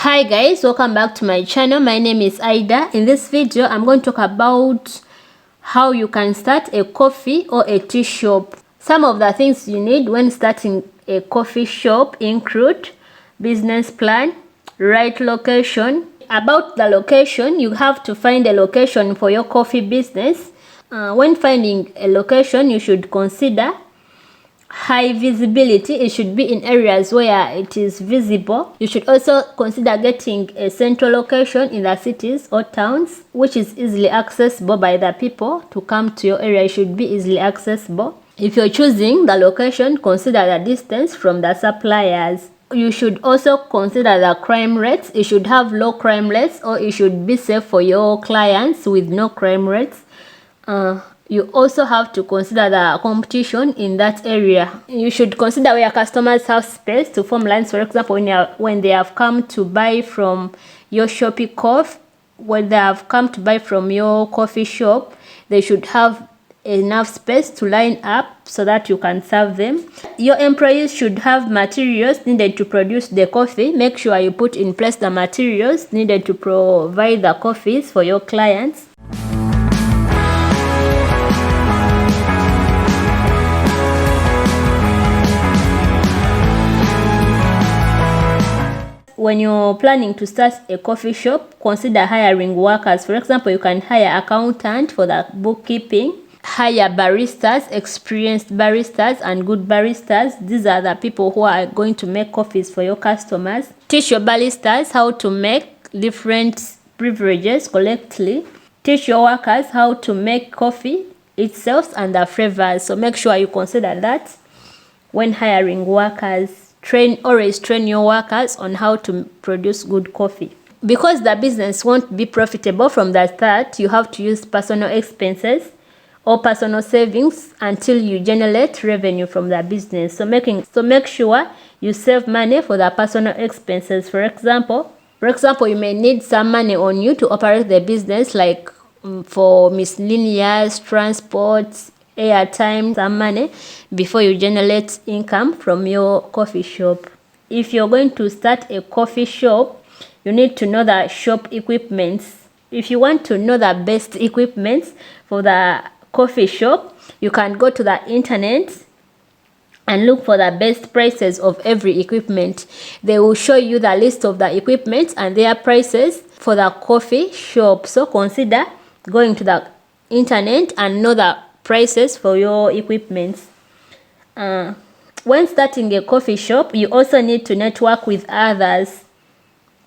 Hi guys, welcome back to my channel. My name is Ida. In this video I'm going to talk about how you can start a coffee or a tea shop. Some of the things you need when starting a coffee shop include business plan, right location. About the location, you have to find a location for your coffee business. When finding a location, you should consider high visibility. It should be in areas where it is visible. You should also consider getting a central location in the cities or towns which is easily accessible by the people to come to your area. It should be easily accessible. If you're choosing the location, consider the distance from the suppliers. You should also consider the crime rates. It should have low crime rates, or it should be safe for your clients with no crime rates. You also have to consider the competition in that area. You should consider where customers have space to form lines. For example, when they have come to buy from your shopping coffee, when they have come to buy from your coffee shop, they should have enough space to line up so that you can serve them. Your employees should have materials needed to produce the coffee. Make sure you put in place the materials needed to provide the coffees for your clients. When you're planning to start a coffee shop, consider hiring workers. For example, you can hire accountant for the bookkeeping, hire baristas, experienced baristas and good baristas. These are the people who are going to make coffees for your customers. Teach your baristas how to make different beverages correctly. Teach your workers how to make coffee itself and the flavors. So make sure you consider that when hiring workers. Always train your workers on how to produce good coffee. Because the business won't be profitable from the start, you have to use personal expenses or personal savings until you generate revenue from the business. So make sure you save money for the personal expenses. For example, you may need some money on you to operate the business, like for miscellaneous, transport, airtime, some money before you generate income from your coffee shop. If you're going to start a coffee shop, you need to know the shop equipments. If you want to know the best equipments for the coffee shop, you can go to the internet and look for the best prices of every equipment. They will show you the list of the equipment and their prices for the coffee shop. So consider going to the internet and know the prices for your equipment. When starting a coffee shop, you also need to network with others,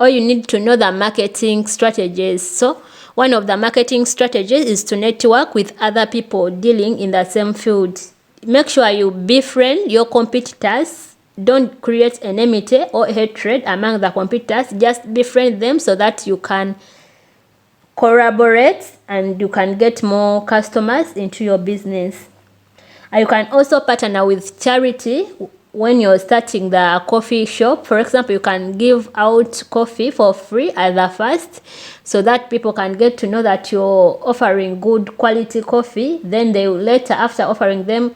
or you need to know the marketing strategies. So one of the marketing strategies is to network with other people dealing in the same field. Make sure you befriend your competitors. Don't create enmity or hatred among the competitors. Just befriend them so that you can collaborate and you can get more customers into your business. You can also partner with charity when you're starting the coffee shop. For example, you can give out coffee for free at the first so that people can get to know that you're offering good quality coffee. Then they will later, after offering them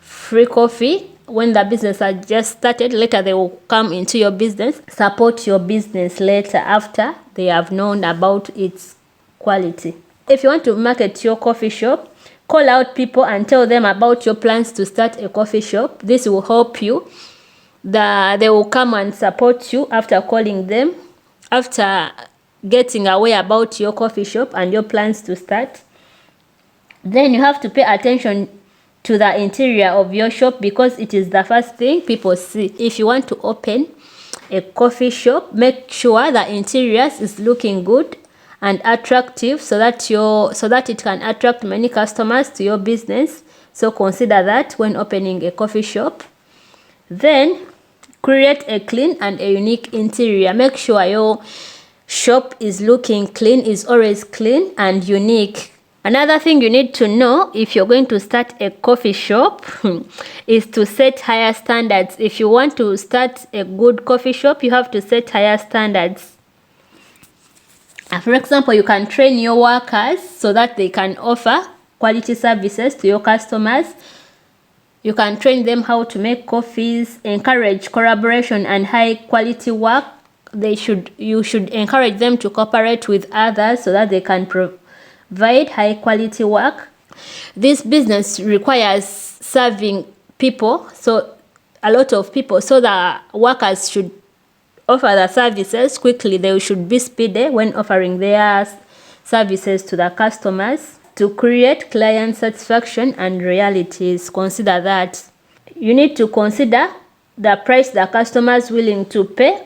free coffee, when the business has just started, later they will come into your business, support your business later after they have known about its quality. If you want to market your coffee shop, call out people and tell them about your plans to start a coffee shop. This will help you. They will come and support you after calling them, after getting aware about your coffee shop and your plans to start. Then you have to pay attention to the interior of your shop because it is the first thing people see. If you want to open a coffee shop, make sure the interior is looking good and attractive so that it can attract many customers to your business. So consider that when opening a coffee shop. Then create a clean and a unique interior. Make sure your shop is looking clean, is always clean and unique. Another thing you need to know if you're going to start a coffee shop is to set higher standards. If you want to start a good coffee shop, you have to set higher standards. For example, you can train your workers so that they can offer quality services to your customers. You can train them how to make coffees, encourage collaboration and high quality work you should encourage them to cooperate with others so that they can provide high quality work. This business requires serving people, so a lot of people, so the workers should offer the services quickly. They should be speedy when offering their services to the customers. To create client satisfaction and realities, consider that you need to consider the price the customer is willing to pay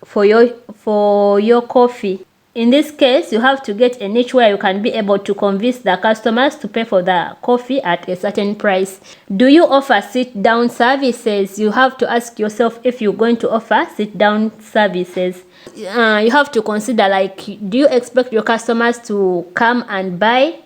for your coffee. In this case, you have to get a niche where you can be able to convince the customers to pay for the coffee at a certain price. Do you offer sit-down services? You have to ask yourself if you're going to offer sit-down services. You have to consider, like, do you expect your customers to come and buy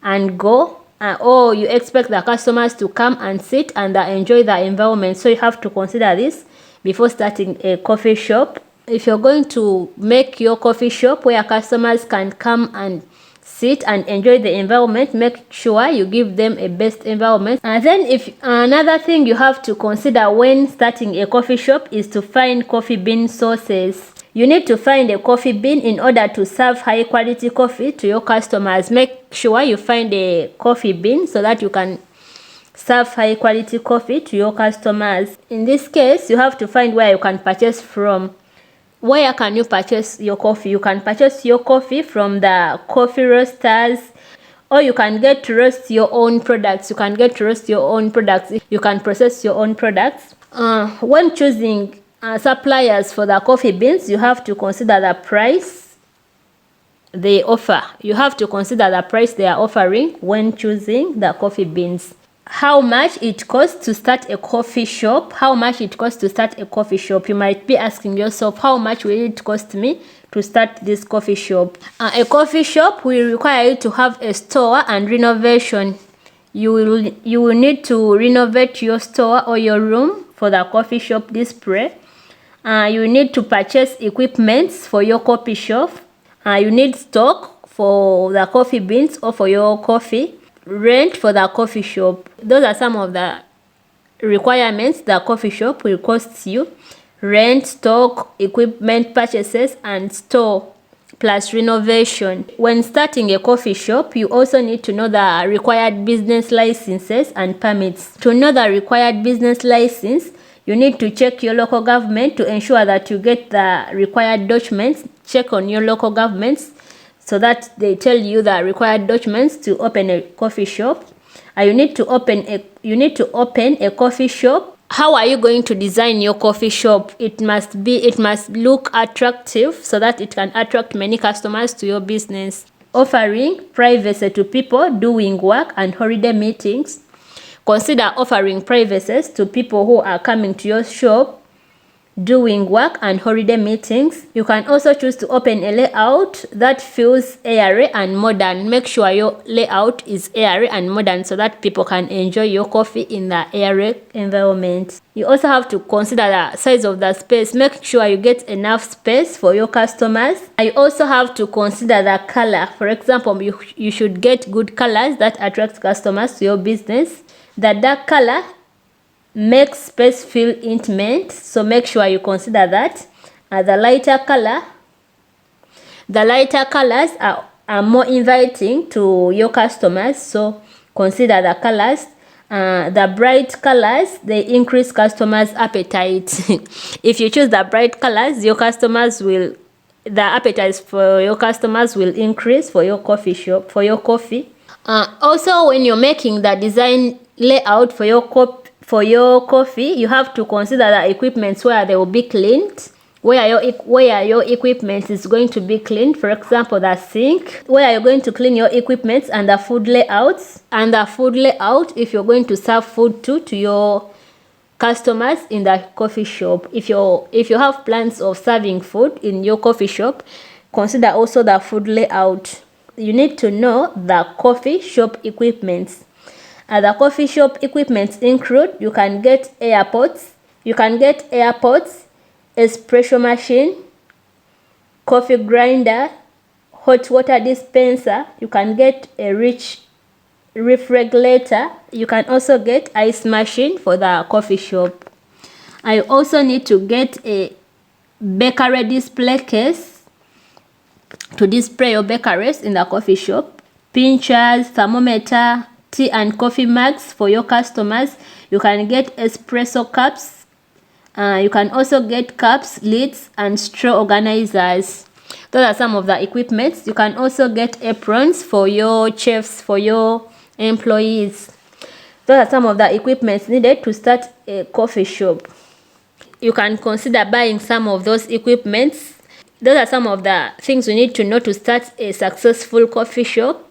and go? Or you expect the customers to come and sit and enjoy the environment? So you have to consider this before starting a coffee shop. If you're going to make your coffee shop where customers can come and sit and enjoy the environment, make sure you give them a best environment. And then if another thing you have to consider when starting a coffee shop is to find coffee bean sources. You need to find a coffee bean in order to serve high quality coffee to your customers. Make sure you find a coffee bean so that you can serve high quality coffee to your customers. In this case, you have to find where you can purchase from. Where can you purchase your coffee? You can purchase your coffee from the coffee roasters, or you can get to roast your own products. You can get to roast your own products. You can process your own products. When choosing suppliers for the coffee beans, you have to consider the price they offer. You have to consider the price they are offering when choosing the coffee beans. How much it costs to start a coffee shop? How much it costs to start a coffee shop? You might be asking yourself, how much will it cost me to start this coffee shop? A coffee shop will require you to have a store and renovation. You will need to renovate your store or your room for the coffee shop display. You need to purchase equipment for your coffee shop. You need stock for the coffee beans or for your coffee. Rent for the coffee shop. Those are some of the requirements the coffee shop will cost you. Rent, stock, equipment purchases, and store plus renovation. When starting a coffee shop, you also need to know the required business licenses and permits. To know the required business license, you need to check your local government to ensure that you get the required documents. Check on your local governments so that they tell you the required documents to open a coffee shop. You need to open a coffee shop. How are you going to design your coffee shop? It must look attractive so that it can attract many customers to your business. Offering privacy to people doing work and holiday meetings. Consider offering privacy to people who are coming to your shop doing work and holiday meetings. You can also choose to open a layout that feels airy and modern. Make sure your layout is airy and modern so that people can enjoy your coffee in the airy environment. You also have to consider the size of the space. Make sure you get enough space for your customers. You also have to consider the color. For example, you should get good colors that attract customers to your business. The dark color makes space feel intimate, so make sure you consider that. The lighter colors are more inviting to your customers, so consider the colors. The bright colors, they increase customers' appetite. If you choose the bright colors, the appetite for your customers will increase for your coffee shop, for your coffee. Also, when you're making the design layout for your coffee, you have to consider the equipment where they will be cleaned, where your equipment is going to be cleaned. For example, the sink, where you're going to clean your equipment, and the food layouts. And the food layout, if you're going to serve food to your customers in the coffee shop. If you have plans of serving food in your coffee shop, consider also the food layout. You need to know the coffee shop equipment. The coffee shop equipment include, you can get airpots, espresso machine, coffee grinder, hot water dispenser. You can get a rich refrigerator. You can also get ice machine for the coffee shop. I also need to get a bakery display case to display your bakeries in the coffee shop, pinchers, thermometer, tea and coffee mugs for your customers. You can get espresso cups. You can also get cups, lids, and straw organizers. Those are some of the equipments. You can also get aprons for your chefs, for your employees. Those are some of the equipments needed to start a coffee shop. You can consider buying some of those equipments. Those are some of the things you need to know to start a successful coffee shop.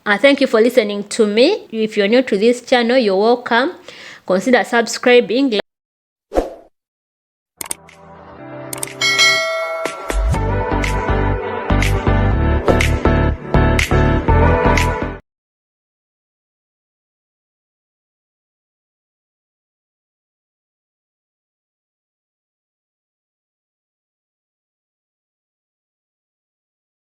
Thank you for listening to me. If you're new to this channel, you're welcome. Consider subscribing.